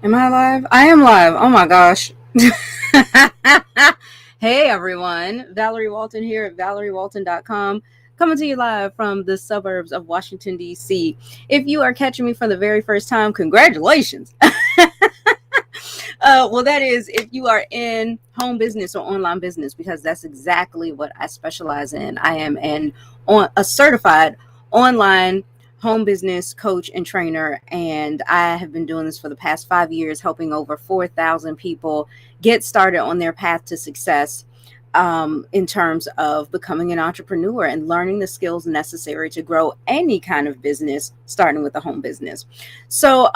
Am I live? I am live. Oh my gosh. Hey everyone. Valerie Walton here at valeriewalton.com, coming to you live from the suburbs of Washington, D.C. If you are catching me for the very first time, congratulations. Well, that is if you are in home business or online business, because that's exactly what I specialize in. I am a certified online home business coach and trainer, and I have been doing this for the past 5 years, helping over 4,000 people get started on their path to success. In terms of becoming an entrepreneur and learning the skills necessary to grow any kind of business, starting with a home business. So,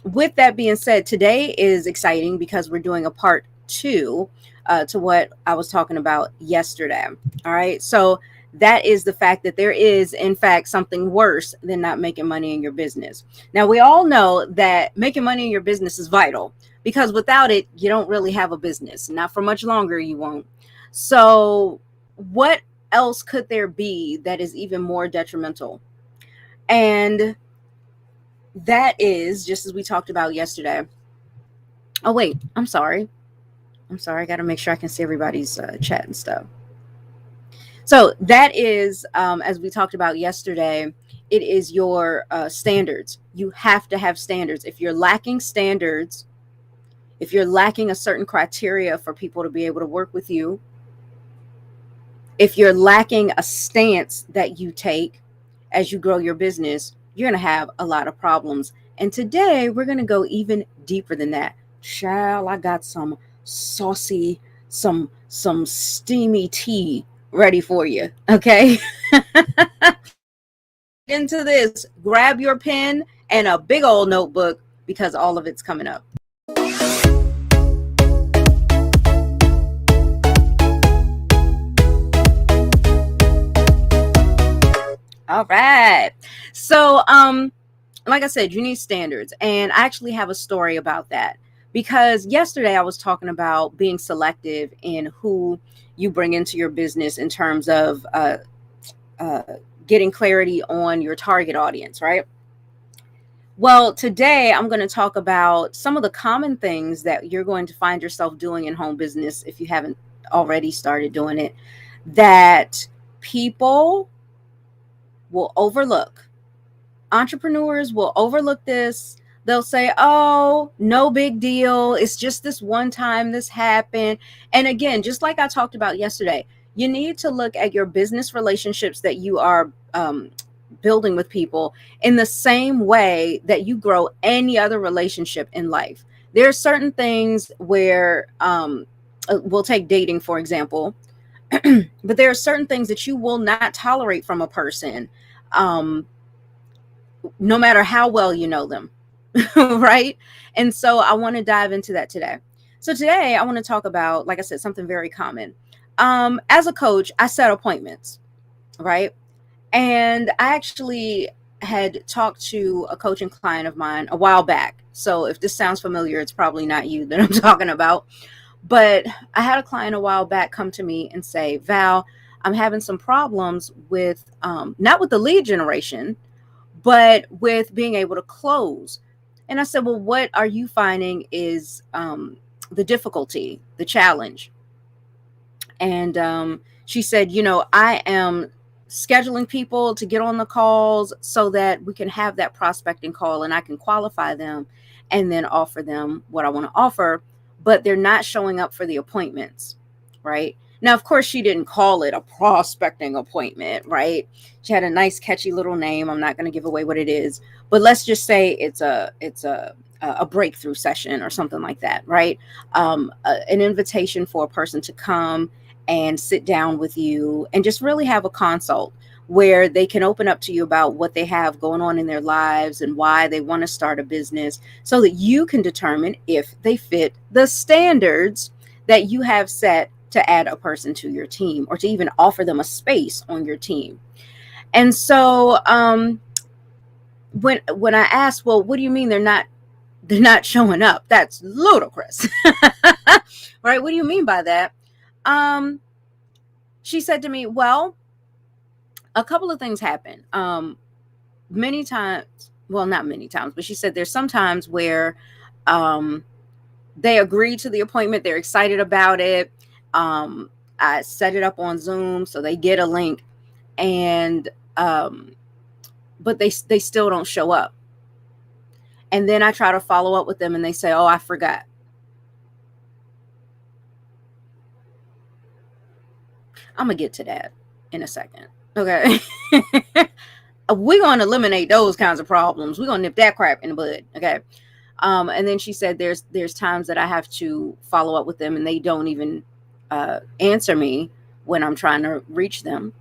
with that being said, today is exciting because we're doing a part two to what I was talking about yesterday. All right. So that is the fact that there is, in fact, something worse than not making money in your business. Now, we all know that making money in your business is vital because without it, you don't really have a business. Not for much longer, you won't. So, what else could there be that is even more detrimental? And that is just as we talked about yesterday. Oh, wait, I'm sorry. I got to make sure I can see everybody's chat and stuff. So that is, as we talked about yesterday, it is your standards. You have to have standards. If you're lacking standards, if you're lacking a certain criteria for people to be able to work with you, if you're lacking a stance that you take as you grow your business, you're going to have a lot of problems. And today we're going to go even deeper than that. Child, I got some saucy, some steamy tea ready for you. Okay. Into this, grab your pen and a big old notebook because all of it's coming up. All right. So, like I said, you need standards. And I actually have a story about that because yesterday I was talking about being selective in who you bring into your business in terms of getting clarity on your target audience, right? Well, today I'm going to talk about some of the common things that you're going to find yourself doing in home business if you haven't already started doing it, that people will overlook. Entrepreneurs will overlook this. They'll say, oh, no big deal. It's just this one time this happened. And again, just like I talked about yesterday, you need to look at your business relationships that you are building with people in the same way that you grow any other relationship in life. There are certain things where we'll take dating, for example, but there are certain things that you will not tolerate from a person. No matter how well you know them, right? And so I want to dive into that today. So today I want to talk about, like I said, something very common. As a coach, I set appointments, right? And I actually had talked to a coaching client of mine a while back. So if this sounds familiar, it's probably not you that I'm talking about. But I had a client a while back come to me and say, Val, I'm having some problems with, not with the lead generation, but with being able to close. And I said, well, what are you finding is the difficulty, the challenge? And she said, I am scheduling people to get on the calls so that we can have that prospecting call and I can qualify them and then offer them what I want to offer, but they're not showing up for the appointments, right? Now, of course, she didn't call it a prospecting appointment, right? She had a nice, catchy little name. I'm not going to give away what it is, but let's just say it's a breakthrough session or something like that, right? An invitation for a person to come and sit down with you and just really have a consult where they can open up to you about what they have going on in their lives and why they want to start a business so that you can determine if they fit the standards that you have set to add a person to your team or to even offer them a space on your team. And so when I asked, well, what do you mean they're not showing up? That's ludicrous. Right? What do you mean by that? She said to me, well, a couple of things happen. Many times, well, not many times, but she said there's some times where They agreed to the appointment. They're excited about it. I set it up on Zoom, so they get a link, and but they still don't show up. And then I try to follow up with them, and they say, "Oh, I forgot." I'm gonna get to that in a second. Okay. We're gonna eliminate those kinds of problems. We're gonna nip that crap in the bud. Okay. And then she said there's times that I have to follow up with them, and they don't even answer me when I'm trying to reach them.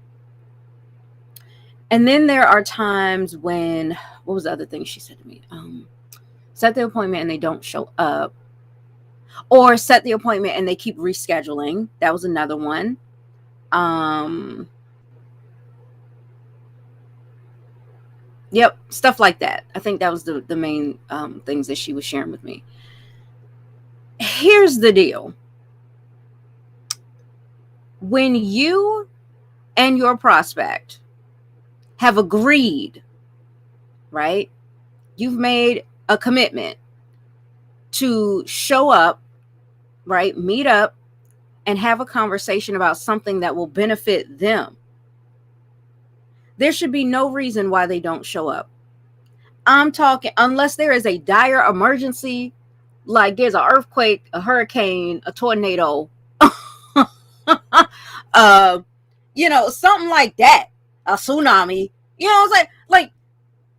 And then there are times when, what was the other thing she said to me? Set the appointment and they don't show up, or set the appointment and they keep rescheduling. That was another one. Yep, stuff like that. I think that was the main things that she was sharing with me. Here's the deal. When you and your prospect have agreed, right? You've made a commitment to show up, right? Meet up and have a conversation about something that will benefit them. There should be no reason why they don't show up. I'm talking, unless there is a dire emergency, like there's an earthquake, a hurricane, a tornado, something like that, a tsunami. You know what I'm saying? Like,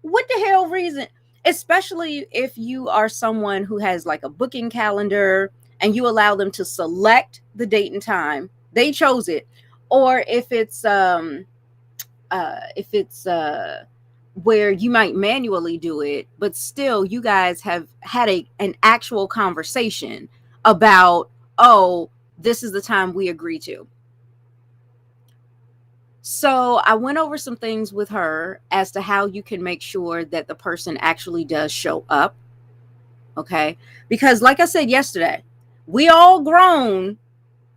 what the hell reason? Especially if you are someone who has like a booking calendar and you allow them to select the date and time, they chose it, or if it's where you might manually do it, but still you guys have had an actual conversation about, oh, this is the time we agree to. So I went over some things with her as to how you can make sure that the person actually does show up. Okay. Because like I said yesterday, we all grown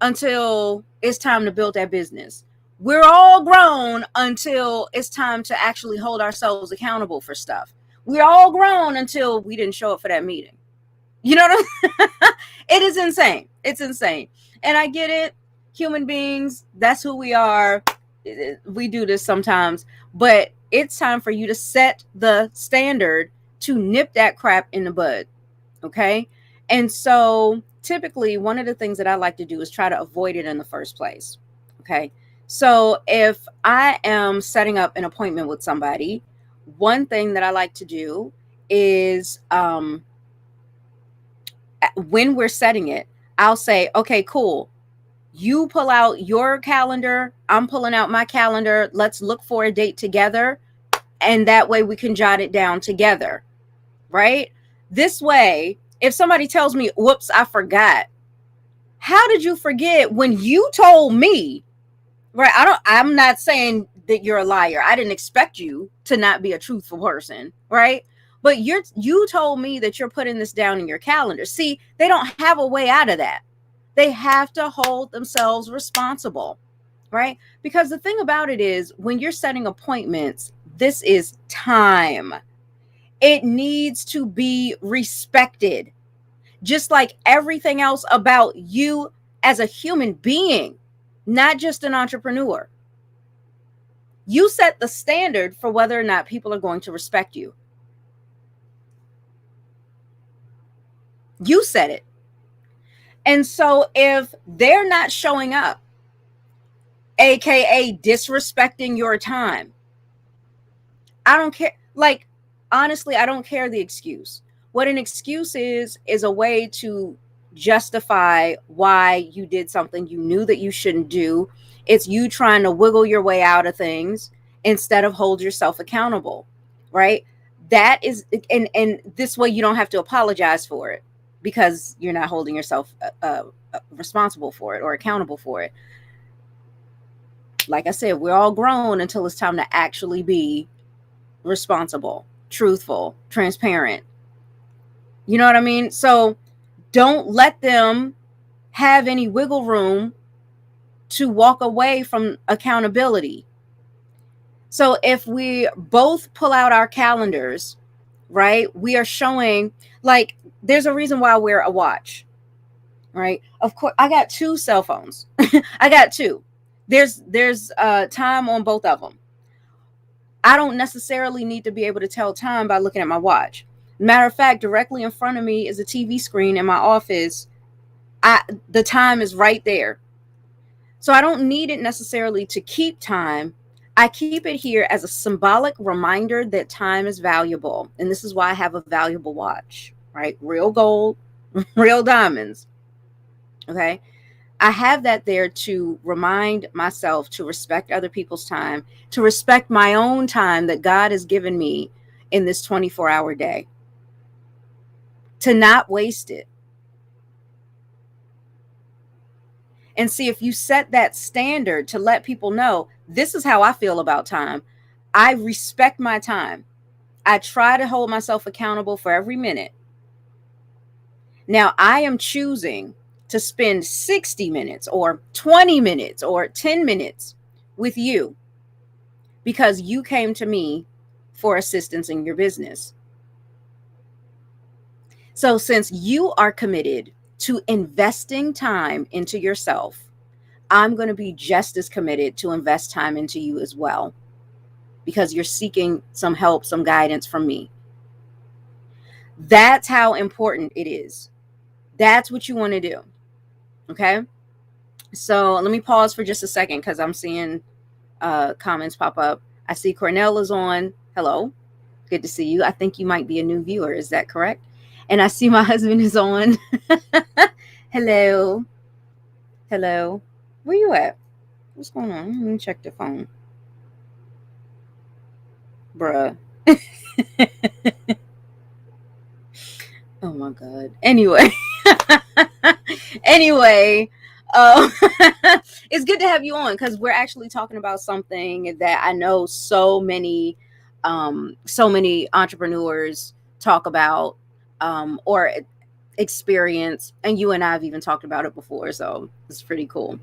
until it's time to build that business. We're all grown until it's time to actually hold ourselves accountable for stuff. We're all grown until we didn't show up for that meeting. You know what I'm It is insane. It's insane. And I get it. Human beings, that's who we are. We do this sometimes, but it's time for you to set the standard to nip that crap in the bud. Okay. And so typically one of the things that I like to do is try to avoid it in the first place. Okay. So if I am setting up an appointment with somebody, one thing that I like to do is when we're setting it, I'll say, okay, cool. You pull out your calendar. I'm pulling out my calendar. Let's look for a date together. And that way we can jot it down together. Right? This way, if somebody tells me, whoops, I forgot. How did you forget when you told me? Right? I'm not saying that you're a liar. I didn't expect you to not be a truthful person. Right? But you told me that you're putting this down in your calendar. See, they don't have a way out of that. They have to hold themselves responsible, right? Because the thing about it is, when you're setting appointments, this is time. It needs to be respected, just like everything else about you as a human being, not just an entrepreneur. You set the standard for whether or not people are going to respect you. You set it. And so if they're not showing up, AKA disrespecting your time, I don't care. Like, honestly, I don't care the excuse. What an excuse is a way to justify why you did something you knew that you shouldn't do. It's you trying to wiggle your way out of things instead of hold yourself accountable, right? That is, and this way you don't have to apologize for it, because you're not holding yourself responsible for it or accountable for it. Like I said, we're all grown until it's time to actually be responsible, truthful, transparent. You know what I mean? So don't let them have any wiggle room to walk away from accountability. So if we both pull out our calendars, right? We are showing, like, there's a reason why I wear a watch, right? Of course, I got 2 cell phones. I got 2. There's time on both of them. I don't necessarily need to be able to tell time by looking at my watch. Matter of fact, directly in front of me is a TV screen in my office. The time is right there. So I don't need it necessarily to keep time. I keep it here as a symbolic reminder that time is valuable. And this is why I have a valuable watch, right? Real gold, real diamonds. Okay. I have that there to remind myself to respect other people's time, to respect my own time that God has given me in this 24-hour day, to not waste it. And see, if you set that standard to let people know, this is how I feel about time. I respect my time. I try to hold myself accountable for every minute. Now, I am choosing to spend 60 minutes or 20 minutes or 10 minutes with you because you came to me for assistance in your business. So since you are committed to investing time into yourself, I'm going to be just as committed to invest time into you as well, because you're seeking some help, some guidance from me. That's how important it is. That's what you want to do. Okay. So let me pause for just a second because I'm seeing comments pop up. I see Cornell is on. Hello. Good to see you. I think you might be a new viewer. Is that correct? And I see my husband is on. Hello. Hello. Where you at? What's going on? Let me check the phone. Bruh. Oh my God. Anyway. Anyway, it's good to have you on because we're actually talking about something that I know so many entrepreneurs talk about or experience, and you and I have even talked about it before, so it's pretty cool.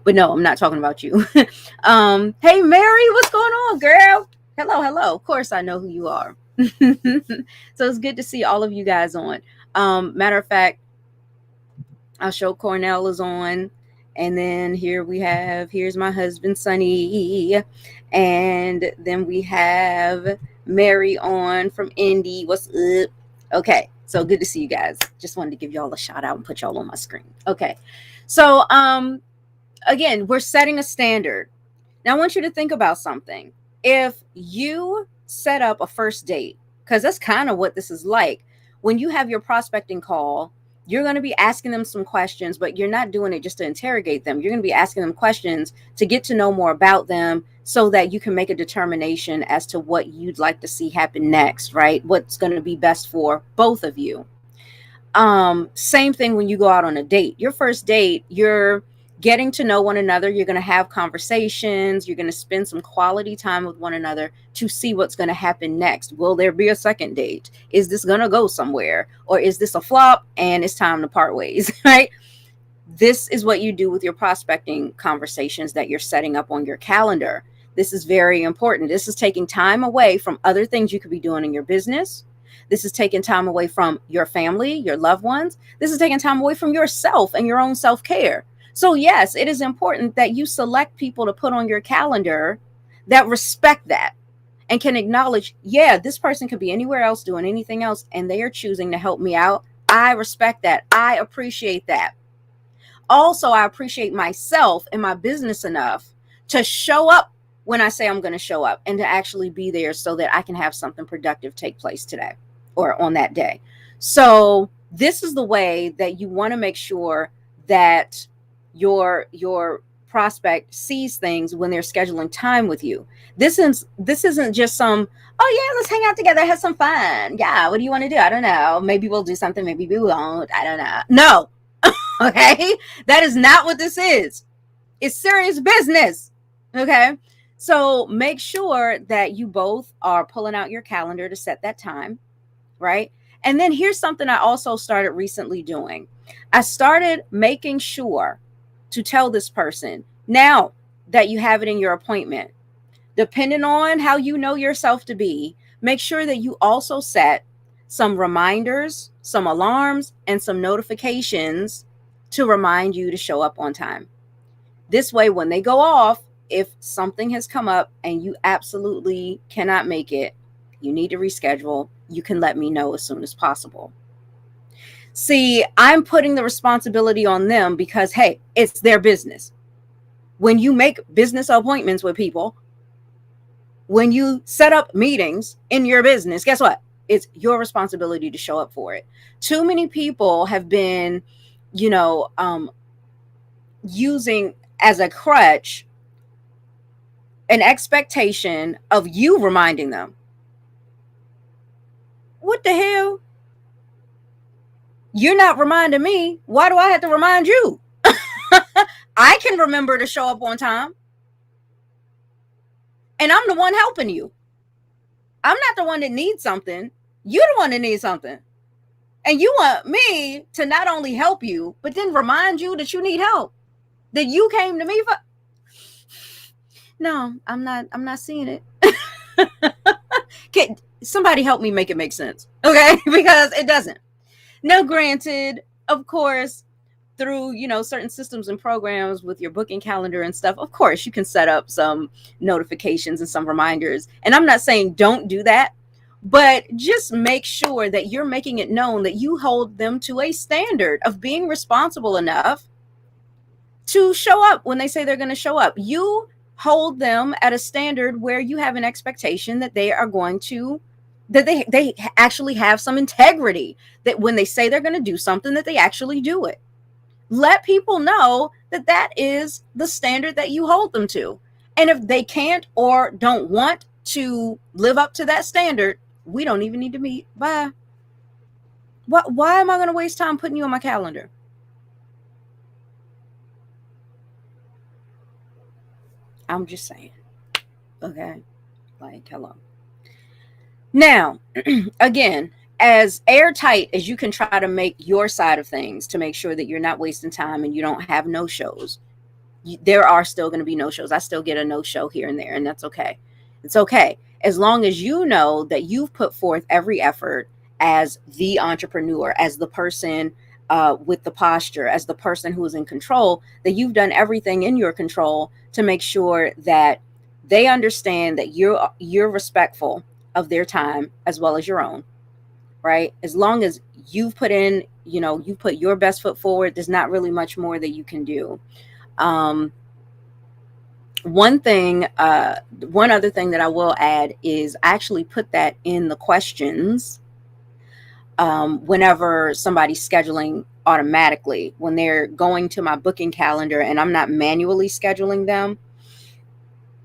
But no, I'm not talking about you. Hey Mary, what's going on, girl? Hello. Of course I know who you are. So it's good to see all of you guys on. Matter of fact, I'll show Cornell is on. And then here's my husband, Sonny. And then we have Mary on from Indy. What's up? Okay. So good to see you guys. Just wanted to give y'all a shout out and put y'all on my screen. Okay. So, again, we're setting a standard. Now I want you to think about something. If you set up a first date, because that's kind of what this is like. When you have your prospecting call, you're going to be asking them some questions, but you're not doing it just to interrogate them. You're going to be asking them questions to get to know more about them so that you can make a determination as to what you'd like to see happen next, right? What's going to be best for both of you. Same thing when you go out on a date. Your first date, you're getting to know one another. You're going to have conversations. You're going to spend some quality time with one another to see what's going to happen next. Will there be a second date? Is this going to go somewhere? Or is this a flop and it's time to part ways, right? This is what you do with your prospecting conversations that you're setting up on your calendar. This is very important. This is taking time away from other things you could be doing in your business. This is taking time away from your family, your loved ones. This is taking time away from yourself and your own self-care. So yes, it is important that you select people to put on your calendar that respect that and can acknowledge, yeah, this person could be anywhere else doing anything else, and they are choosing to help me out. I respect that. I appreciate that. Also, I appreciate myself and my business enough to show up when I say I'm going to show up and to actually be there so that I can have something productive take place today or on that day. So this is the way that you want to make sure that your prospect sees things when they're scheduling time with you. This isn't just some, oh yeah, let's hang out together, have some fun. Yeah, what do you want to do? I don't know. Maybe we'll do something, maybe we won't. I don't know. No. Okay? That is not what this is. It's serious business. Okay? So make sure that you both are pulling out your calendar to set that time, right? And then here's something I also started recently doing. I started making sure to tell this person, now that you have it in your appointment, depending on how you know yourself to be, make sure that you also set some reminders, some alarms, and some notifications to remind you to show up on time. This way, when they go off, if something has come up and you absolutely cannot make it, you need to reschedule, you can let me know as soon as possible. See, I'm putting the responsibility on them because, hey, it's their business. When you make business appointments with people, when you set up meetings in your business, guess what? It's your responsibility to show up for it. Too many people have been, using as a crutch an expectation of you reminding them. What the hell? You're not reminding me. Why do I have to remind you? I can remember to show up on time. And I'm the one helping you. I'm not the one that needs something. You're the one that needs something. And you want me to not only help you, but then remind you that you need help. That you came to me for. No, I'm not seeing it. Can somebody help me make it make sense? Okay? Because it doesn't. Now, granted, of course, through, certain systems and programs with your booking calendar and stuff, of course, you can set up some notifications and some reminders. And I'm not saying don't do that, but just make sure that you're making it known that you hold them to a standard of being responsible enough to show up when they say they're going to show up. You hold them at a standard where you have an expectation that they are going to, that they actually have some integrity, that when they say they're going to do something, that they actually do it. Let people know that that is the standard that you hold them to. And if they can't or don't want to live up to that standard, we don't even need to meet. Bye. Why am I going to waste time putting you on my calendar? I'm just saying. Okay. Like, hello. Now, again, as airtight as you can try to make your side of things to make sure that you're not wasting time and you don't have no-shows, there are still going to be no-shows. I still get a no-show here and there, and that's okay. It's okay. As long as you know that you've put forth every effort as the entrepreneur, as the person with the posture, as the person who is in control, that you've done everything in your control to make sure that they understand that you're respectful of their time as well as your own, right? As long as you've put in, you put your best foot forward, there's not really much more that you can do. One other thing that I will add is I actually put that in the questions whenever somebody's scheduling automatically, when they're going to my booking calendar and I'm not manually scheduling them.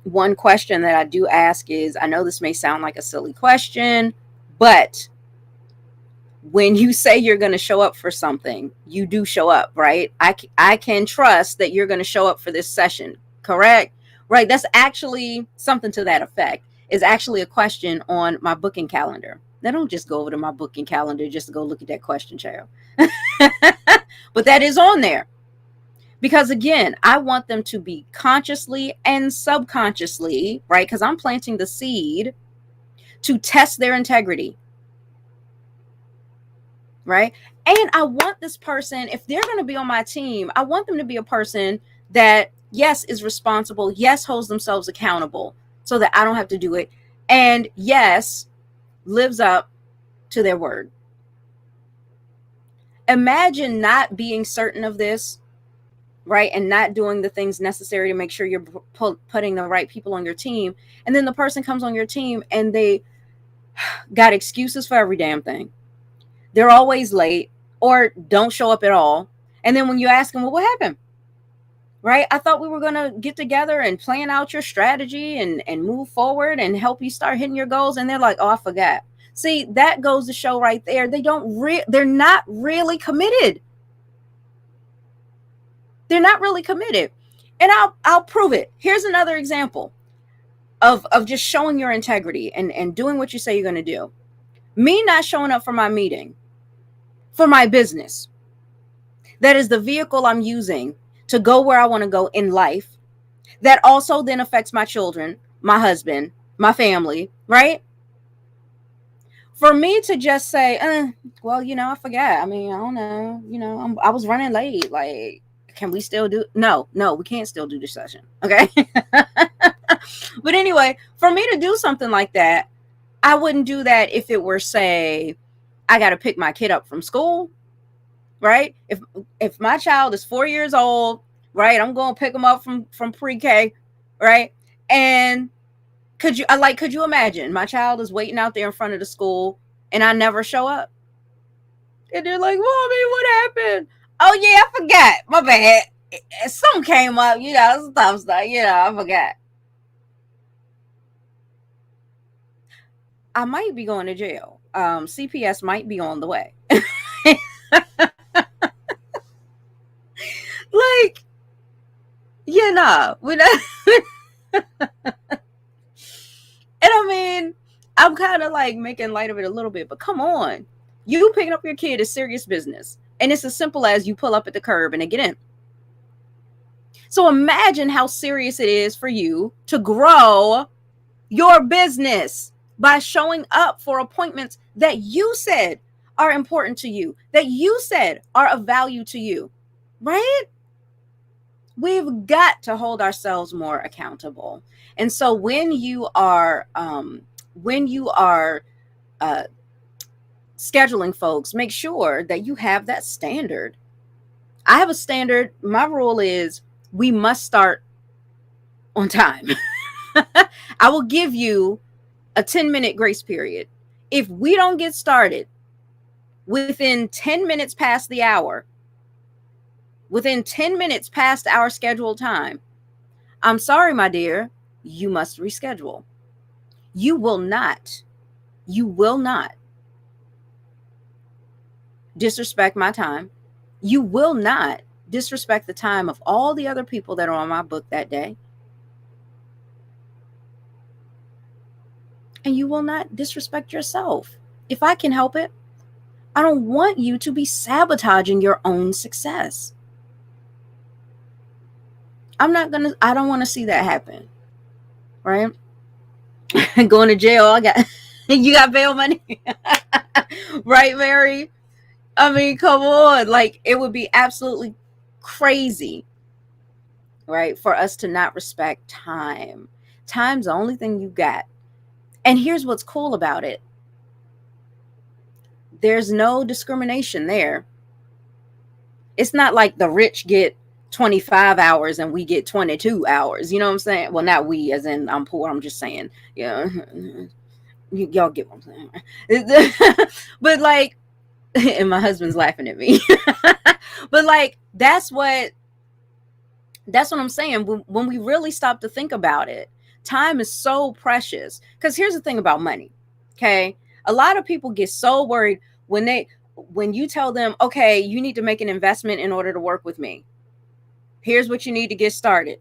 One question that I do ask is, I know this may sound like a silly question, but when you say you're going to show up for something, you do show up, right? I can trust that you're going to show up for this session, correct? Right? That's actually something to that effect. Is actually a question on my booking calendar. Now, don't just go over to my booking calendar just to go look at that question, child. But that is on there. Because again, I want them to be consciously and subconsciously, right? Because I'm planting the seed to test their integrity, right? And I want this person, if they're going to be on my team, I want them to be a person that, yes, is responsible, yes, holds themselves accountable so that I don't have to do it, and yes, lives up to their word. Imagine not being certain of this, right? And not doing the things necessary to make sure you're putting the right people on your team. And then the person comes on your team and they got excuses for every damn thing. They're always late or don't show up at all. And then when you ask them, well, what happened? Right? I thought we were going to get together and plan out your strategy and move forward and help you start hitting your goals. And they're like, oh, I forgot. See, that goes to show right there. They're not really committed. They're not really committed. And I'll prove it. Here's another example of just showing your integrity and doing what you say you're going to do. Me not showing up for my meeting, for my business. That is the vehicle I'm using to go where I want to go in life. That also then affects my children, my husband, my family, right? For me to just say, well, I forgot. I mean, I don't know. I was running late. Like, can we still do? No, we can't still do the session. Okay. But anyway, for me to do something like that, I wouldn't do that if it were, say, I got to pick my kid up from school, right? If my child is 4 years old, right, I'm going to pick them up from pre-K, right? And could you imagine my child is waiting out there in front of the school and I never show up? And they're like, Mommy, what happened? Oh yeah, I forgot. My bad. Something came up, stuff, I forgot. I might be going to jail. CPS might be on the way. Like, we're not. And I mean, I'm kind of like making light of it a little bit, but come on. You picking up your kid is serious business. And it's as simple as you pull up at the curb and they get in. So imagine how serious it is for you to grow your business by showing up for appointments that you said are important to you, that you said are of value to you, right? We've got to hold ourselves more accountable. And so when you are scheduling folks, make sure that you have that standard. I have a standard. My rule is we must start on time. I will give you a 10-minute grace period. If we don't get started within 10 minutes past the hour, within 10 minutes past our scheduled time, I'm sorry, my dear, you must reschedule. You will not disrespect my time. You will not disrespect the time of all the other people that are on my book that day. And you will not disrespect yourself. If I can help it, I don't want you to be sabotaging your own success. I don't want to see that happen. Right? Going to jail. You got bail money. Right, Mary? I mean, come on. Like, it would be absolutely crazy, right, for us to not respect time. Time's the only thing you got. And here's what's cool about it. There's no discrimination there. It's not like the rich get 25 hours and we get 22 hours. You know what I'm saying? Well, not we, as in I'm poor. I'm just saying, y'all get what I'm saying. But like, and my husband's laughing at me. But like, that's what I'm saying. When we really stop to think about it, time is so precious. Because here's the thing about money. Okay. A lot of people get so worried when you tell them, okay, you need to make an investment in order to work with me. Here's what you need to get started.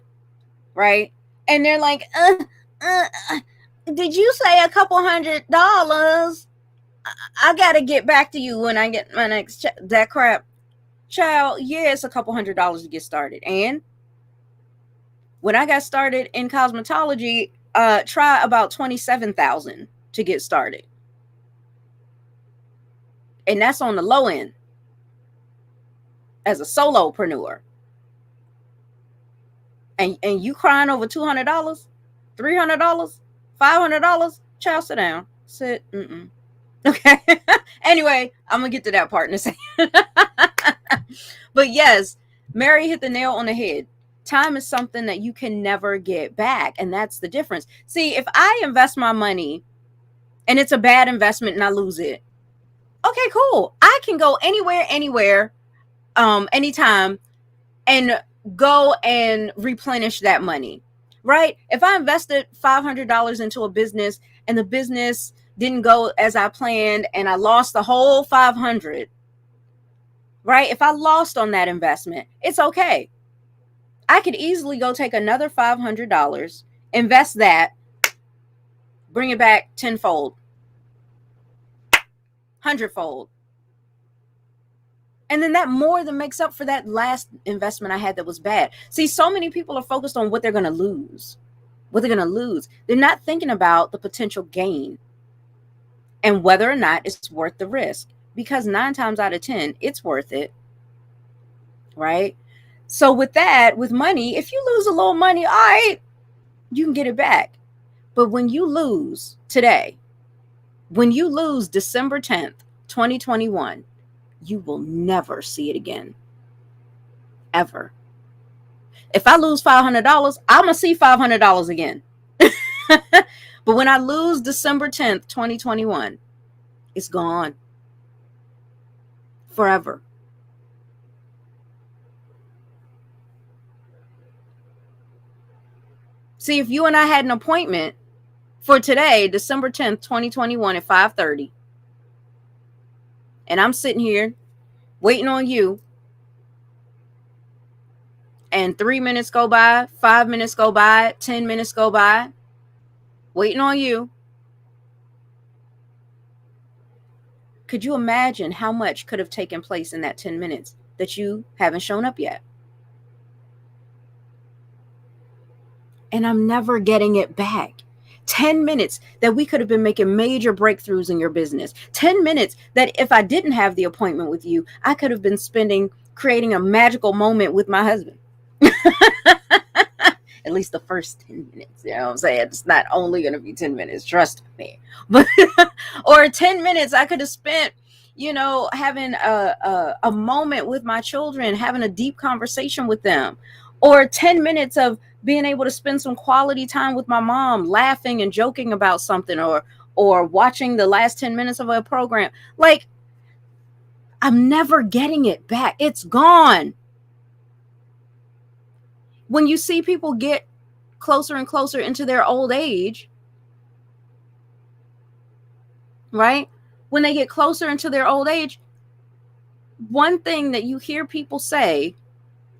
Right. And they're like, did you say a couple $100? I got to get back to you when I get my next that crap. Child, yeah, it's a couple $100 to get started. And when I got started in cosmetology, try about $27,000 to get started. And that's on the low end as a solopreneur. And you crying over $200, $300, $500, child, sit down. Sit. Okay. Anyway, I'm going to get to that part in a second. But yes, Mary hit the nail on the head. Time is something that you can never get back. And that's the difference. See, if I invest my money and it's a bad investment and I lose it, okay, cool. I can go anywhere, anytime, and go and replenish that money, right? If I invested $500 into a business and the business didn't go as I planned and I lost the whole 500, right? If I lost on that investment, it's okay. I could easily go take another $500, invest that, bring it back tenfold, hundredfold. And then that more than makes up for that last investment I had that was bad. See, so many people are focused on what they're going to lose. They're not thinking about the potential gain. and whether or not it's worth the risk. Because 9 times out of 10, it's worth it, right? So with that, with money, if you lose a little money, all right, you can get it back. But when you lose today, when you lose December 10th, 2021, you will never see it again. Ever. If I lose $500, I'm going to see $500 again. But when I lose December 10th, 2021, it's gone. Forever. See, if you and I had an appointment for today, December 10th, 2021 at 5:30, and I'm sitting here waiting on you, and 3 minutes go by, 5 minutes go by, 10 minutes go by, waiting on you. Could you imagine how much could have taken place in that 10 minutes that you haven't shown up yet? And I'm never getting it back. 10 minutes that we could have been making major breakthroughs in your business. 10 minutes that if I didn't have the appointment with you, I could have been spending creating a magical moment with my husband. At least the first 10 minutes, you know what I'm saying? It's not only going to be 10 minutes, trust me. But or 10 minutes I could have spent, you know, having a moment with my children, having a deep conversation with them. Or 10 minutes of being able to spend some quality time with my mom, laughing and joking about something, or watching the last 10 minutes of a program. Like, I'm never getting it back. It's gone. When you see people get closer and closer into their old age, right? When they get closer into their old age, one thing that you hear people say,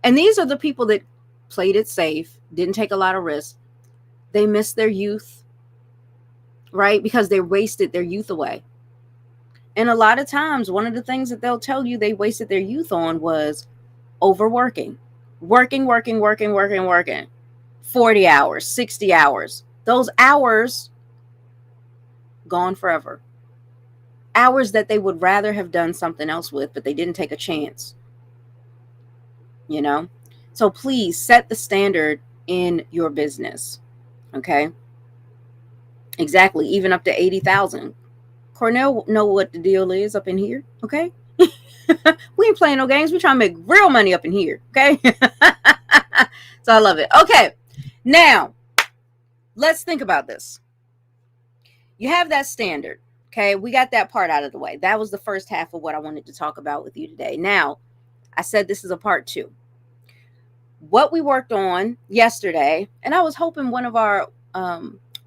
and these are the people that played it safe, didn't take a lot of risks, they miss their youth, right? Because they wasted their youth away. And a lot of times, one of the things that they'll tell you they wasted their youth on was overworking. Working. 40 hours, 60 hours. Those hours gone forever. Hours that they would rather have done something else with, but they didn't take a chance. You know? So please set the standard in your business. Okay? Exactly. Even up to 80,000. Cornell know what the deal is up in here. Okay? We ain't playing no games. We're trying to make real money up in here. Okay? So I love it. Okay. Now, let's think about this. You have that standard. Okay, we got that part out of the way. That was the first half of what I wanted to talk about with you today. Now, I said this is a part 2. What we worked on yesterday, and I was hoping one of our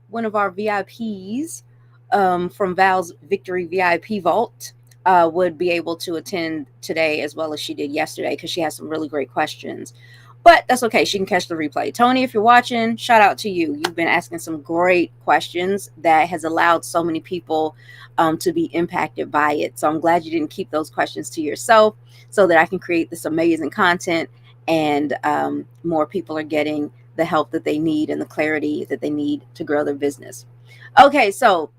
VIPs from Vals VIP Vault would be able to attend today as well as she did yesterday, because she has some really great questions. But that's okay. She can catch the replay. Tony, if you're watching, shout out to you. You've been asking some great questions that has allowed so many people to be impacted by it. So I'm glad you didn't keep those questions to yourself, so that I can create this amazing content, and more people are getting the help that they need and the clarity that they need to grow their business. Okay, so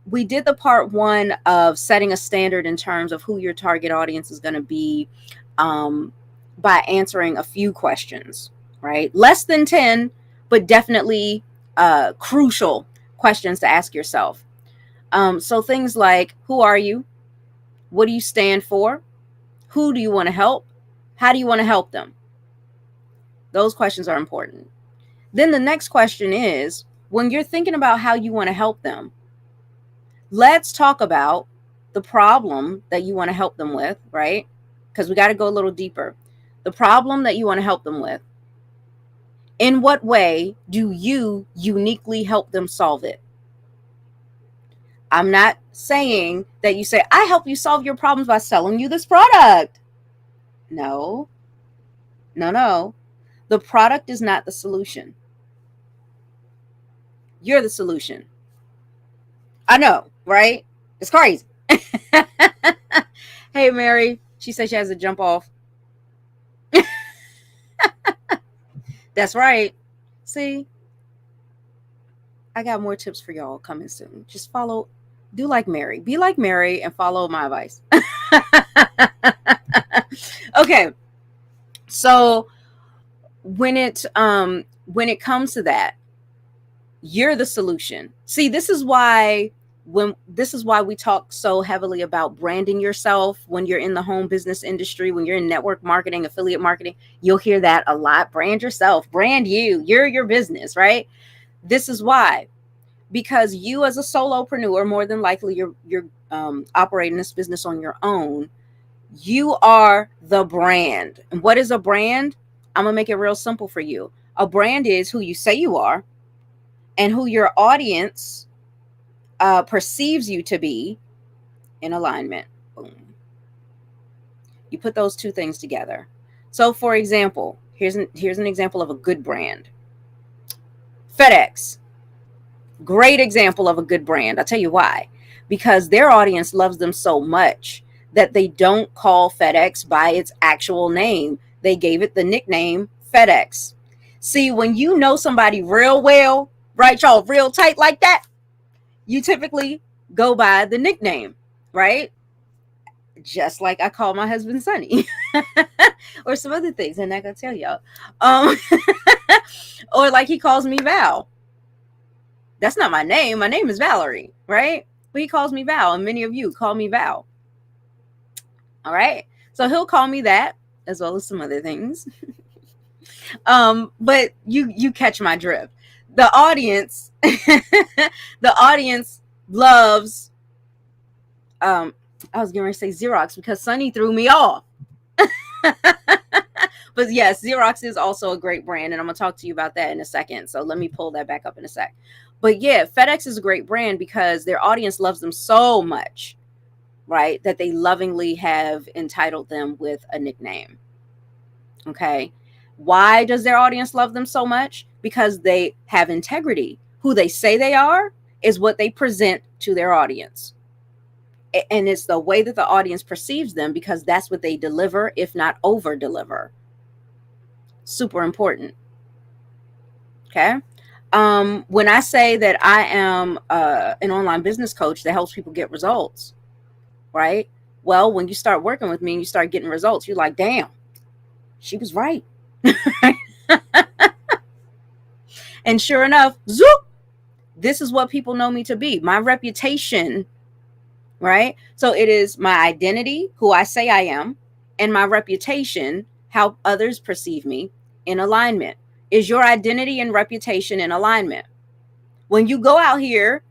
we did the part 1 of setting a standard in terms of who your target audience is going to be, by answering a few questions, right? Less than 10, but definitely crucial questions to ask yourself. So things like, who are you? What do you stand for? Who do you want to help? How do you want to help them? Those questions are important. Then the next question is, when you're thinking about how you want to help them, let's talk about the problem that you want to help them with, right? Because we got to go a little deeper. The problem that you want to help them with. In what way do you uniquely help them solve it? I'm not saying that you say, I help you solve your problems by selling you this product. No. The product is not the solution. You're the solution. I know, right? It's crazy. Hey, Mary. She said she has to jump off. That's right. See, I got more tips for y'all coming soon. Just follow Do like Mary. Be like Mary and follow my advice. Okay. So when it comes to that, you're the solution. See, this is why we talk so heavily about branding yourself when you're in the home business industry, when you're in network marketing, affiliate marketing. You'll hear that a lot. Brand yourself, brand you. You're your business, right? This is why. Because you as a solopreneur, more than likely you're operating this business on your own. You are the brand. And what is a brand? I'm gonna make it real simple for you. A brand is who you say you are and who your audience perceives you to be in alignment. Boom. You put those two things together. So, for example, here's an example of a good brand. FedEx. Great example of a good brand. I'll tell you why. Because their audience loves them so much that they don't call FedEx by its actual name. They gave it the nickname FedEx. See, when you know somebody real well, right, y'all, real tight like that, you typically go by the nickname, right? Just like I call my husband Sonny or some other things. I'm not going to tell y'all. Or like he calls me Val. That's not my name. My name is Valerie, right? But he calls me Val, and many of you call me Val. All right. So he'll call me that as well as some other things. But you catch my drift. The audience, the audience loves, I was going to say Xerox because Sonny threw me off. But yes, Xerox is also a great brand, and I'm going to talk to you about that in a second. So let me pull that back up in a sec. But yeah, FedEx is a great brand because their audience loves them so much, right, that they lovingly have entitled them with a nickname. Okay. Why does their audience love them so much? Because they have integrity. Who they say they are is what they present to their audience. And it's the way that the audience perceives them because that's what they deliver, if not over deliver. Super important. Okay. When I say that I am an online business coach that helps people get results, right? Well, when you start working with me and you start getting results, you're like, damn, she was right. And sure enough, zoop, this is what people know me to be. My reputation, right? So it is my identity, who I say I am, and my reputation, how others perceive me, in alignment. Is your identity and reputation in alignment? When you go out here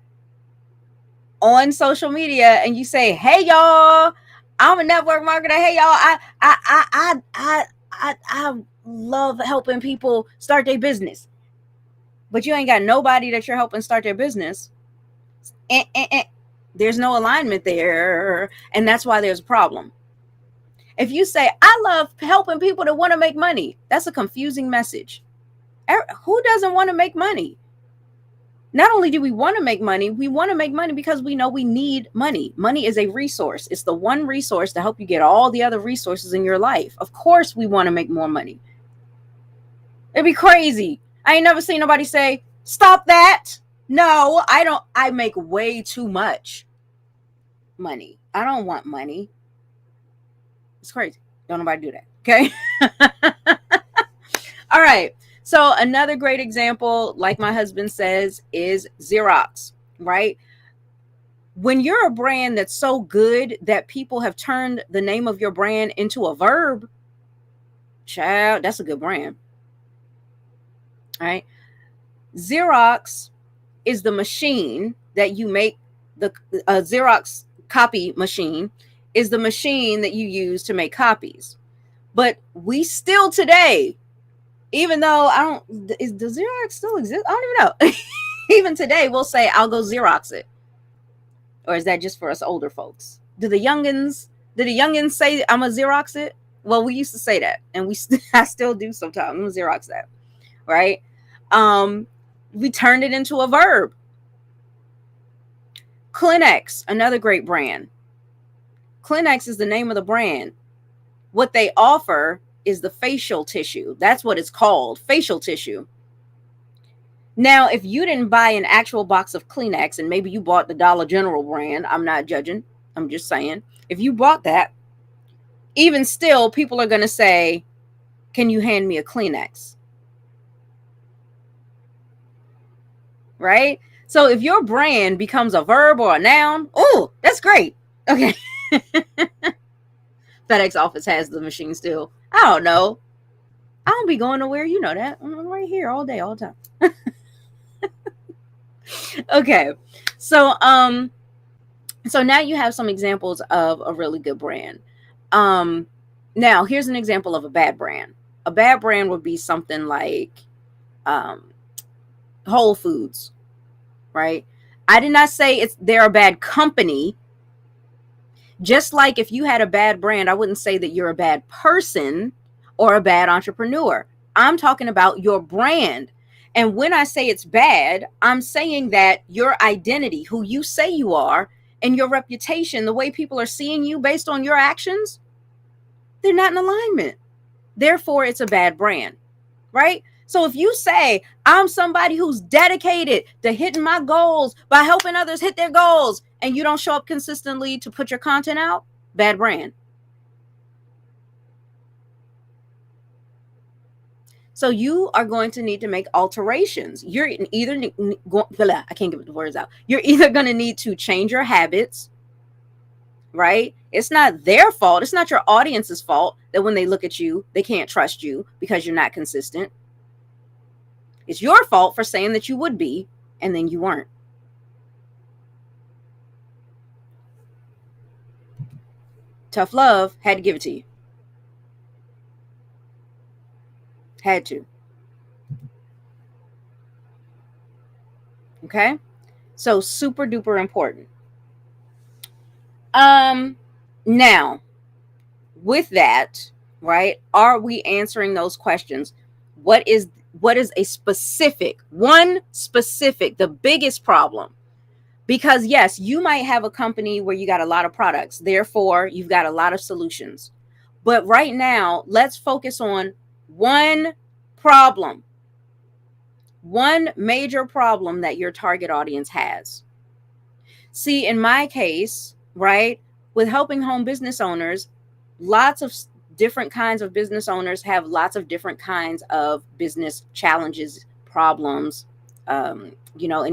on social media and you say, "Hey y'all, I'm a network marketer. Hey y'all, I love helping people start their business," but you ain't got nobody that you're helping start their business. There's no alignment there, and that's why there's a problem. If you say, "I love helping people that want to make money," that's a confusing message. Who doesn't want to make money? Not only do we want to make money because we know we need money. Money is a resource. It's the one resource to help you get all the other resources in your life. Of course, we want to make more money. It'd be crazy. I ain't never seen nobody say, "Stop that." No, I don't. I make way too much money. I don't want money. It's crazy. Don't nobody do that. Okay. All right. So another great example, like my husband says, is Xerox, right? When you're a brand that's so good that people have turned the name of your brand into a verb, child, that's a good brand. All right. Xerox is the machine that you make. The Xerox copy machine is the machine that you use to make copies. But we still today, even though does Xerox still exist? I don't even know. Even today, we'll say, "I'll go Xerox it." Or is that just for us older folks? Did the youngins say, "I'm a Xerox it"? Well, we used to say that, and I still do sometimes. I'm a Xerox that, right? We turned it into a verb. Kleenex, another great brand. Kleenex is the name of the brand. What they offer is the facial tissue. That's what it's called, facial tissue. Now, if you didn't buy an actual box of Kleenex and maybe you bought the Dollar General brand, I'm not judging. I'm just saying, if you bought that, even still, people are going to say, can you hand me a Kleenex? Right? So if your brand becomes a verb or a noun, oh, that's great. Okay. FedEx office has the machine still. I don't know. I don't be going nowhere. You know that. I'm right here all day, all the time. Okay. So now you have some examples of a really good brand. Now here's an example of a bad brand. A bad brand would be something like Whole Foods, right? I did not say they're a bad company. Just like if you had a bad brand, I wouldn't say that you're a bad person or a bad entrepreneur. I'm talking about your brand. And when I say it's bad, I'm saying that your identity, who you say you are, and your reputation, the way people are seeing you based on your actions, they're not in alignment. Therefore, it's a bad brand, right? So if you say, I'm somebody who's dedicated to hitting my goals by helping others hit their goals, and you don't show up consistently to put your content out, bad brand. So you are going to need to make alterations. You're either I can't get the words out. You're either going to need to change your habits, right? It's not their fault. It's not your audience's fault that when they look at you, they can't trust you because you're not consistent. It's your fault for saying that you would be, and then you weren't. Tough love, had to give it to you. Had to. Okay? So super duper important. Now, with that, right? Are we answering those questions? What is a specific, the biggest problem? Because yes, you might have a company where you got a lot of products, therefore you've got a lot of solutions. But right now, let's focus on one problem, one major problem that your target audience has. See, in my case, right, with helping home business owners, lots of different kinds of business owners have lots of different kinds of business challenges, problems, and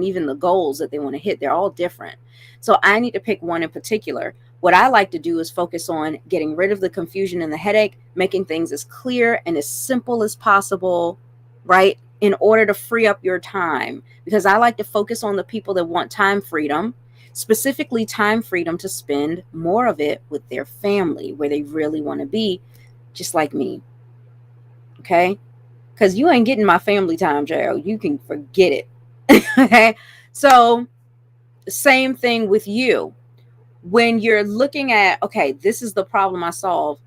even the goals that they want to hit. They're all different. So I need to pick one in particular. What I like to do is focus on getting rid of the confusion and the headache, making things as clear and as simple as possible, right, in order to free up your time. Because I like to focus on the people that want time freedom, specifically time freedom to spend more of it with their family, where they really want to be, just like me. Okay? Because you ain't getting my family time, Gerald. You can forget it. Okay? So, same thing with you. When you're looking at, okay, this is the problem I solve,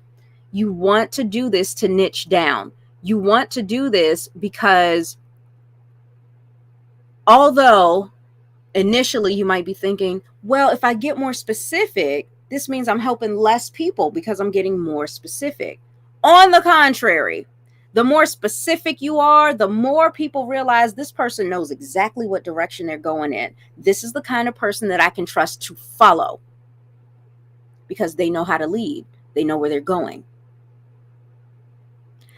you want to do this to niche down. You want to do this because although initially you might be thinking, well, if I get more specific, this means I'm helping less people because I'm getting more specific. On the contrary, the more specific you are, the more people realize this person knows exactly what direction they're going in. This is the kind of person that I can trust to follow because they know how to lead. They know where they're going.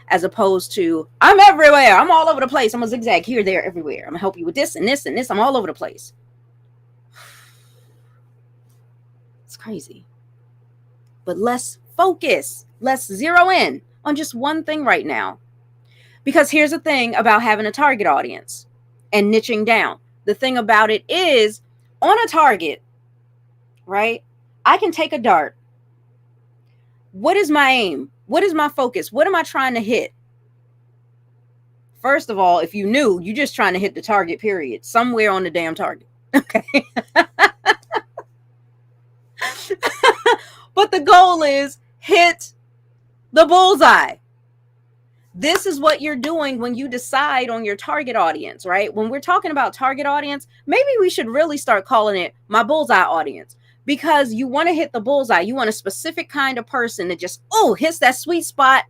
As opposed to, I'm everywhere. I'm all over the place. I'm a zigzag here, there, everywhere. I'm going to help you with this and this and this. I'm all over the place. It's crazy. But let's focus. Let's zero in on just one thing right now. Because here's the thing about having a target audience and niching down. The thing about it is, on a target, right, I can take a dart. What is my aim? What is my focus? What am I trying to hit? First of all, if you knew, you're just trying to hit the target, period. Somewhere on the damn target. Okay. But the goal is hit the bullseye. This is what you're doing when you decide on your target audience, right? When we're talking about target audience, maybe we should really start calling it my bullseye audience, because you want to hit the bullseye. You want a specific kind of person that just, hits that sweet spot,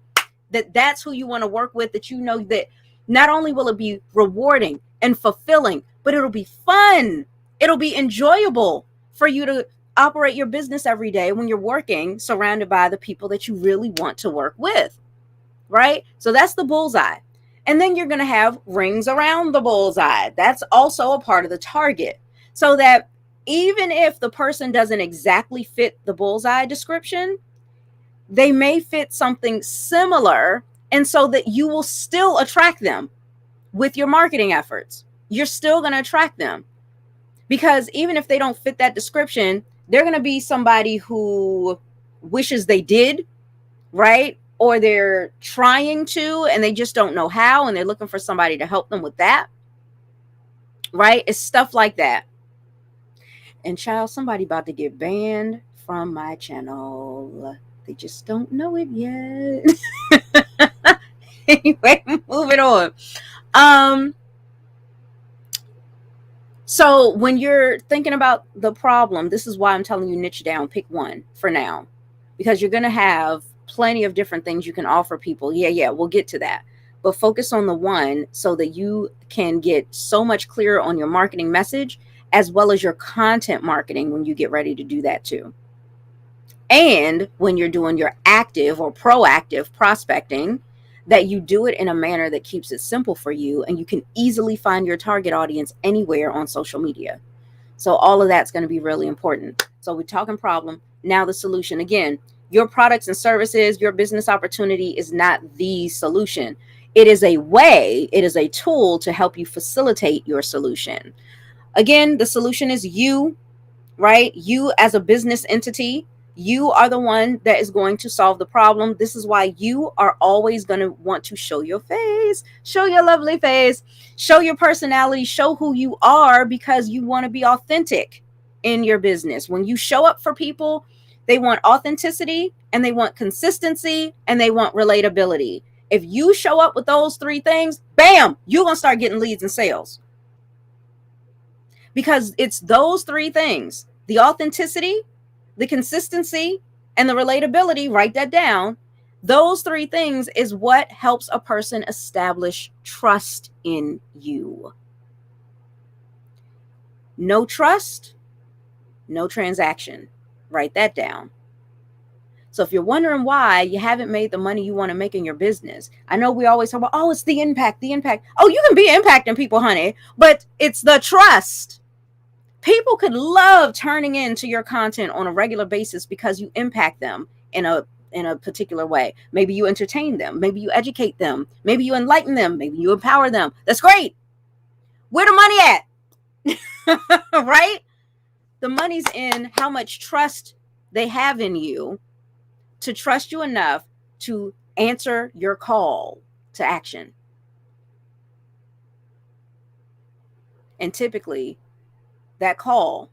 that's who you want to work with, that you know that not only will it be rewarding and fulfilling, but it'll be fun. It'll be enjoyable for you to operate your business every day when you're working surrounded by the people that you really want to work with, right? So that's the bullseye. And then you're going to have rings around the bullseye. That's also a part of the target. So that even if the person doesn't exactly fit the bullseye description, they may fit something similar, and so that you will still attract them with your marketing efforts. You're still going to attract them, because even if they don't fit that description, they're going to be somebody who wishes they did, right? Or they're trying to and they just don't know how, and they're looking for somebody to help them with that, right? It's stuff like that. And child, somebody about to get banned from my channel. They just don't know it yet. Anyway, moving on. So when you're thinking about the problem, this is why I'm telling you niche down, pick one for now, because you're going to have plenty of different things you can offer people. Yeah, we'll get to that. But focus on the one so that you can get so much clearer on your marketing message, as well as your content marketing when you get ready to do that too. And when you're doing your active or proactive prospecting, that you do it in a manner that keeps it simple for you, and you can easily find your target audience anywhere on social media. So all of that's going to be really important. So we're talking problem. Now the solution. Again, your products and services, your business opportunity is not the solution. It is a way, it is a tool to help you facilitate your solution. Again, the solution is you, right? You as a business entity. You are the one that is going to solve the problem. This is why you are always going to want to show your face, show your lovely face, show your personality, show who you are, because you want to be authentic in your business. When you show up for people, they want authenticity, and they want consistency, and they want relatability. If you show up with those three things, bam, you're going to start getting leads and sales. Because it's those three things: the authenticity, the consistency, and the relatability. Write that down. Those three things is what helps a person establish trust in you. No trust, no transaction. Write that down. So if you're wondering why you haven't made the money you want to make in your business, I know we always talk about, oh, it's the impact, the impact. Oh, you can be impacting people, honey, but it's the trust. People could love turning into your content on a regular basis because you impact them in a particular way. Maybe you entertain them. Maybe you educate them. Maybe you enlighten them. Maybe you empower them. That's great. Where the money at? Right? The money's in how much trust they have in you to trust you enough to answer your call to action. And typically, that call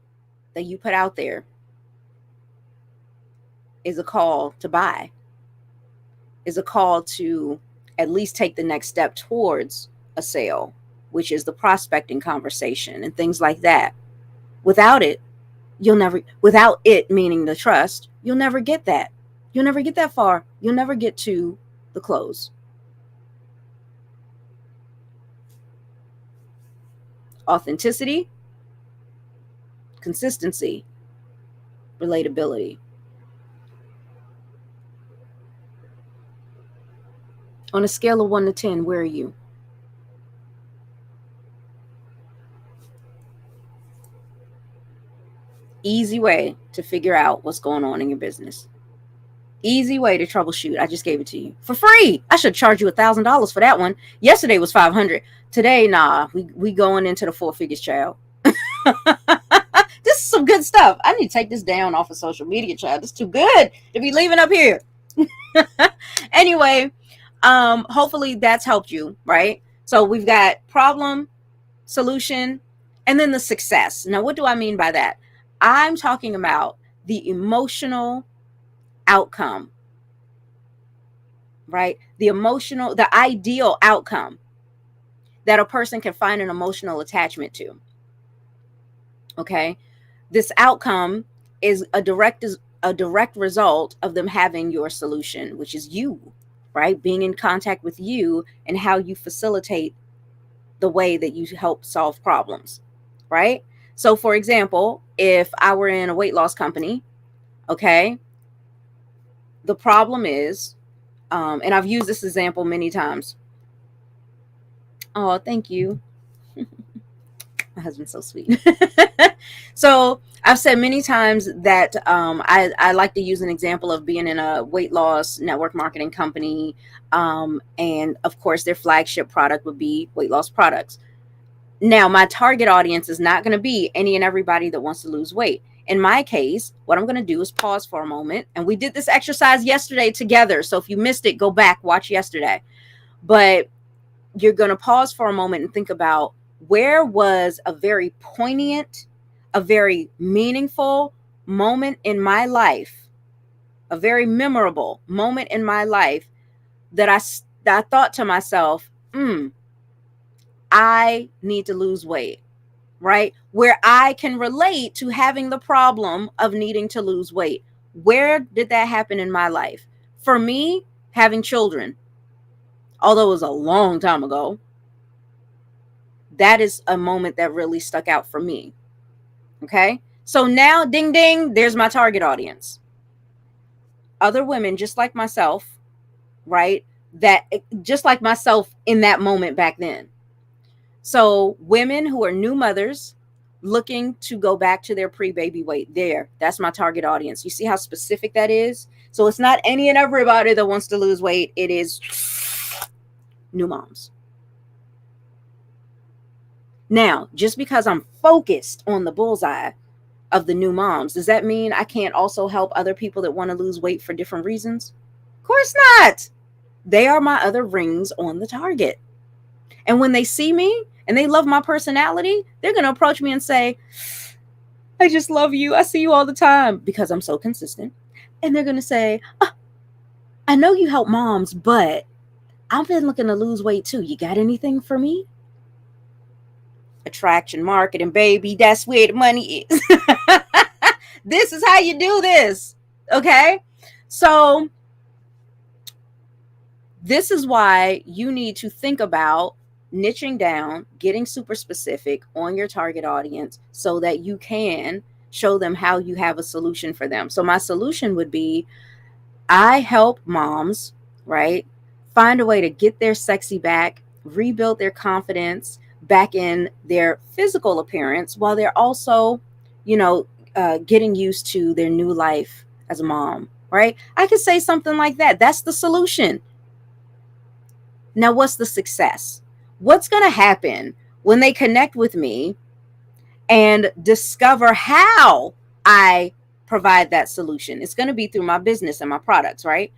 that you put out there is a call to buy, is a call to at least take the next step towards a sale, which is the prospecting conversation and things like that. Without it, without it meaning the trust, you'll never get that. You'll never get that far. You'll never get to the close. Authenticity, consistency, relatability. On a scale of 1 to 10, where are you? Easy way to figure out what's going on in your business. Easy way to troubleshoot. I just gave it to you for free. I should charge you $1,000 for that one. Yesterday was $500. Today, nah, we going into the 4 figures, child. This is some good stuff. I need to take this down off of social media, child. It's too good to be leaving up here. Anyway, hopefully that's helped you, right? So we've got problem, solution, and then the success. Now, what do I mean by that? I'm talking about the emotional outcome, right? The ideal outcome that a person can find an emotional attachment to. Okay. This outcome is a direct result of them having your solution, which is you, right? Being in contact with you and how you facilitate the way that you help solve problems, right? So for example, if I were in a weight loss company, okay, the problem is, and I've used this example many times. Oh, thank you. My husband's so sweet. So I've said many times that I like to use an example of being in a weight loss network marketing company. And of course, their flagship product would be weight loss products. Now, my target audience is not going to be any and everybody that wants to lose weight. In my case, what I'm going to do is pause for a moment. And we did this exercise yesterday together. So if you missed it, go back, watch yesterday. But you're going to pause for a moment and think about, where was a very poignant, a very meaningful moment in my life, a very memorable moment in my life that I thought to myself, I need to lose weight, right? Where I can relate to having the problem of needing to lose weight. Where did that happen in my life? For me, having children, although it was a long time ago, that is a moment that really stuck out for me. Okay. So now, ding, ding, there's my target audience. Other women just like myself, right? That just like myself in that moment back then. So women who are new mothers looking to go back to their pre-baby weight, that's my target audience. You see how specific that is? So it's not any and everybody that wants to lose weight. It is new moms. Now, just because I'm focused on the bullseye of the new moms, does that mean I can't also help other people that want to lose weight for different reasons? Of course not. They are my other rings on the target. And when they see me and they love my personality, they're going to approach me and say, I just love you. I see you all the time because I'm so consistent. And they're going to say, I know you help moms, but I've been looking to lose weight too. You got anything for me? Attraction marketing, baby. That's where the money is. This is how you do this. Okay. So this is why you need to think about niching down, getting super specific on your target audience so that you can show them how you have a solution for them. So my solution would be, I help moms, right, find a way to get their sexy back, rebuild their confidence back in their physical appearance while they're also, getting used to their new life as a mom, right? I could say something like that. That's the solution. Now, what's the success? What's going to happen when they connect with me and discover how I provide that solution? It's going to be through my business and my products, right?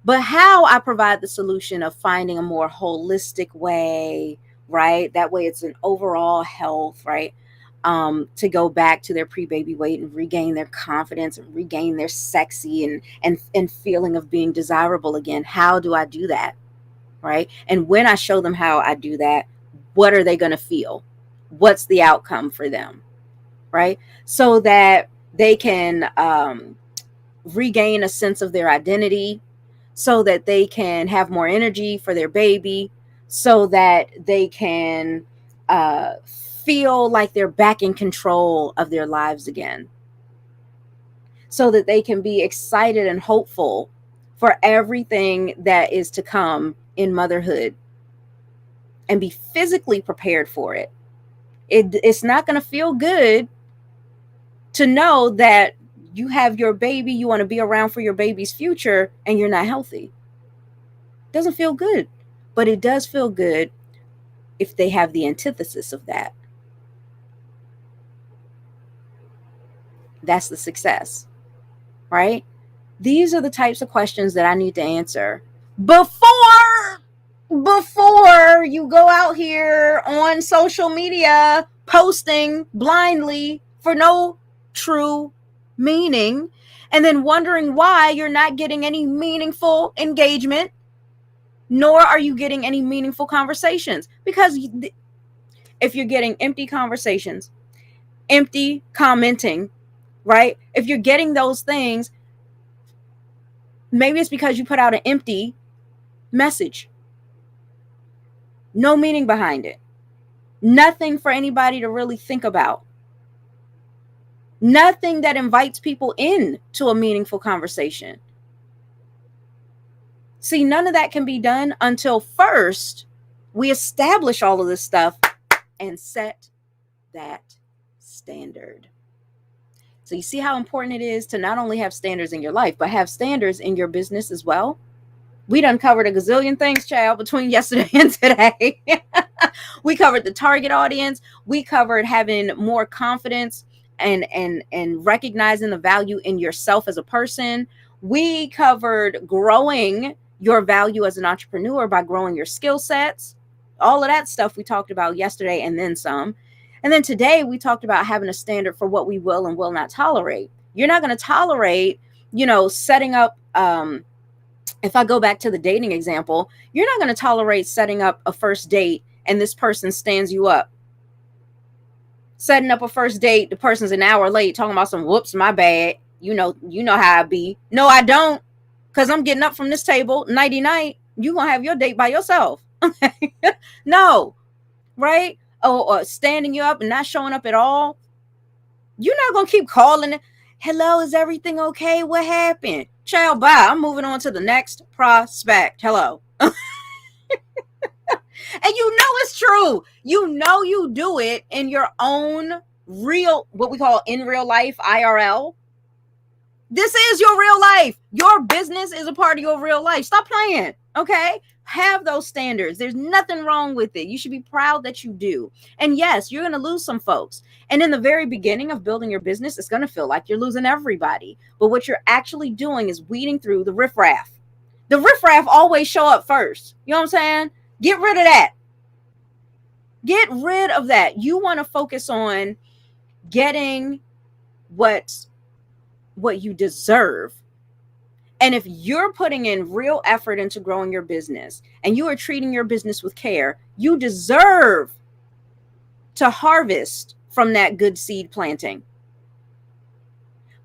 But how I provide the solution of finding a more holistic way, right? That way it's an overall health, right? To go back to their pre-baby weight and regain their confidence and regain their sexy and feeling of being desirable again. How do I do that? Right? And when I show them how I do that, what are they going to feel? What's the outcome for them? Right? So that they can regain a sense of their identity, so that they can have more energy for their baby, so that they can feel like they're back in control of their lives again, so that they can be excited and hopeful for everything that is to come in motherhood and be physically prepared for it. It's not going to feel good to know that you have your baby, you want to be around for your baby's future, and you're not healthy. It doesn't feel good, but it does feel good if they have the antithesis of that. That's the success, right? These are the types of questions that I need to answer before you go out here on social media posting blindly for no true meaning, and then wondering why you're not getting any meaningful engagement, nor are you getting any meaningful conversations. Because if you're getting empty conversations, empty commenting, right? If you're getting those things, maybe it's because you put out an empty message. No meaning behind it. Nothing for anybody to really think about. Nothing that invites people in to a meaningful conversation. See, none of that can be done until first we establish all of this stuff and set that standard. So you see how important it is to not only have standards in your life, but have standards in your business as well. We done covered a gazillion things, child, between yesterday and today. We covered the target audience. We covered having more confidence and recognizing the value in yourself as a person. We covered growing your value as an entrepreneur by growing your skill sets. All of that stuff we talked about yesterday and then some. And then today we talked about having a standard for what we will and will not tolerate. You're not going to tolerate, setting up, if I go back to the dating example, you're not going to tolerate setting up a first date and this person stands you up. Setting up a first date, the person's an hour late talking about some whoops, my bad. You know how I be. No, I don't. Because I'm getting up from this table, nighty night. You going to have your date by yourself. No. Right? Or standing you up and not showing up at all. You're not going to keep calling. Hello, is everything okay? What happened? Child, bye. I'm moving on to the next prospect. Hello. And it's true. You do it in your own real, what we call in real life, IRL. This is your real life. Your business is a part of your real life. Stop playing. Okay? Have those standards. There's nothing wrong with it. You should be proud that you do. And yes, you're going to lose some folks. And in the very beginning of building your business, it's going to feel like you're losing everybody. But what you're actually doing is weeding through the riffraff. The riffraff always show up first. You know what I'm saying? Get rid of that. Get rid of that. You want to focus on getting what you deserve. And if you're putting in real effort into growing your business and you are treating your business with care, you deserve to harvest from that good seed planting.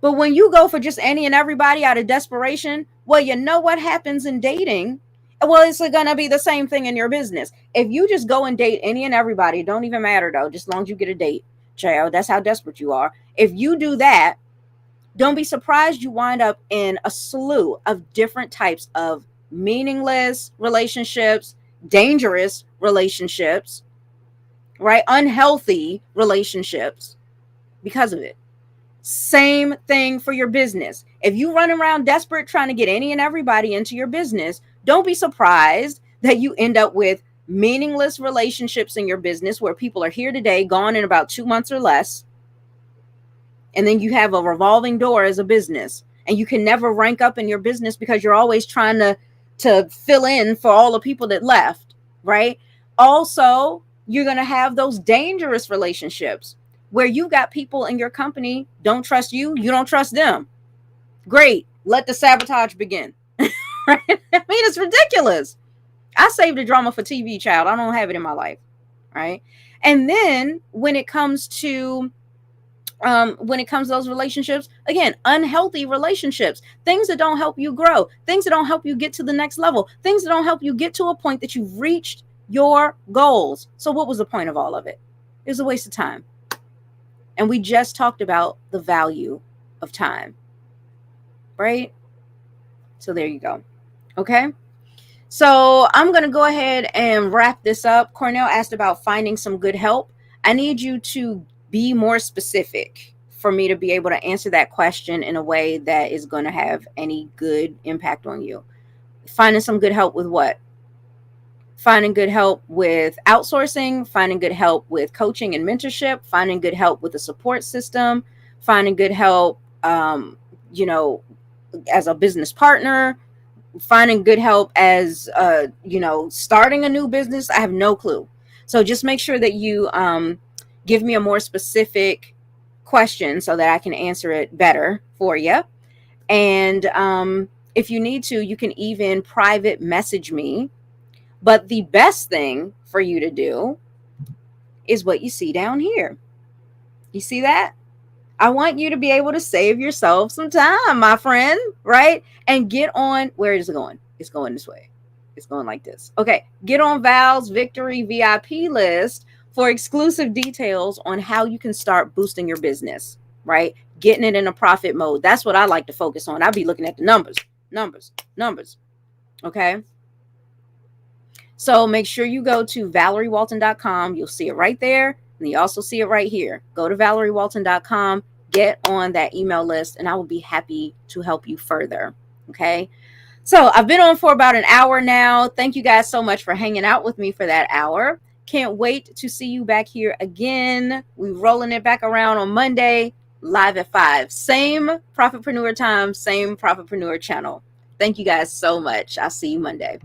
But when you go for just any and everybody out of desperation, well, you know what happens in dating? Well, it's going to be the same thing in your business. If you just go and date any and everybody, it don't even matter though, just as long as you get a date, child, that's how desperate you are. If you do that, don't be surprised you wind up in a slew of different types of meaningless relationships, dangerous relationships, right? Unhealthy relationships because of it. Same thing for your business. If you run around desperate trying to get any and everybody into your business, don't be surprised that you end up with meaningless relationships in your business where people are here today, gone in about 2 months or less. And then you have a revolving door as a business, and you can never rank up in your business because you're always trying to fill in for all the people that left, right? Also, you're going to have those dangerous relationships where you got people in your company don't trust you, you don't trust them. Great. Let the sabotage begin. Right? I mean, it's ridiculous. I saved the drama for TV, child. I don't have it in my life. Right? And then when it comes to those relationships, again, unhealthy relationships, things that don't help you grow, things that don't help you get to the next level, things that don't help you get to a point that you've reached your goals. So what was the point of all of it? It was a waste of time. And we just talked about the value of time, right? So there you go. Okay. So I'm going to go ahead and wrap this up. Cornell asked about finding some good help. I need you to be more specific for me to be able to answer that question in a way that is going to have any good impact on you. Finding some good help with what? Finding good help with outsourcing, finding good help with coaching and mentorship, finding good help with the support system, finding good help, as a business partner, finding good help as, starting a new business. I have no clue. So just make sure that you give me a more specific question so that I can answer it better for you. And if you need to, you can even private message me. But the best thing for you to do is what you see down here. You see that? I want you to be able to save yourself some time, my friend, right? And get on, where is it going? It's going this way. It's going like this. Okay, get on Val's Victory VIP list for exclusive details on how you can start boosting your business, right? Getting it in a profit mode. That's what I like to focus on. I'll be looking at the numbers. Okay. So make sure you go to ValerieWalton.com. You'll see it right there. And you also see it right here. Go to ValerieWalton.com, get on that email list, and I will be happy to help you further. Okay. So I've been on for about an hour now. Thank you guys so much for hanging out with me for that hour. Can't wait to see you back here again. We're rolling it back around on Monday, live at 5. Same Profitpreneur time, same Profitpreneur channel. Thank you guys so much. I'll see you Monday.